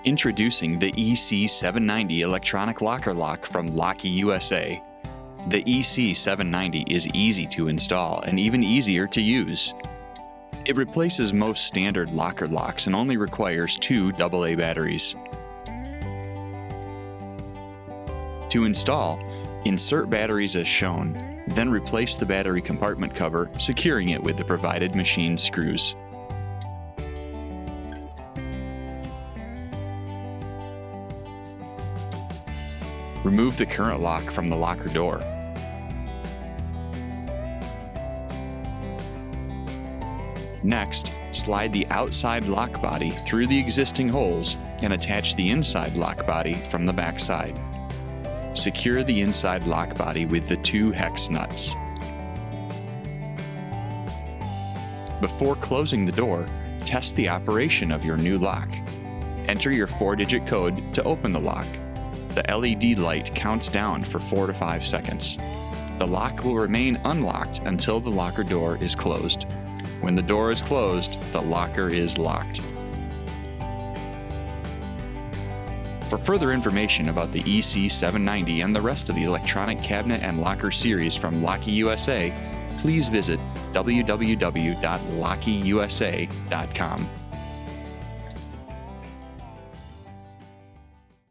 Introducing the EC-790 electronic locker lock from LockeyUSA. The EC-790 is easy to install and even easier to use. It replaces most standard locker locks and only requires 2 AA batteries. To install, insert batteries as shown, then replace the battery compartment cover, securing it with the provided machine screws. Remove the current lock from the locker door. Next, slide the outside lock body through the existing holes and attach the inside lock body from the back side. Secure the inside lock body with the 2 hex nuts. Before closing the door, test the operation of your new lock. Enter your 4-digit code to open the lock. The LED light counts down for 4 to 5 seconds. The lock will remain unlocked until the locker door is closed. When the door is closed, the locker is locked. For further information about the EC-790 and the rest of the electronic cabinet and locker series from LockeyUSA, please visit www.LockeyUSA.com.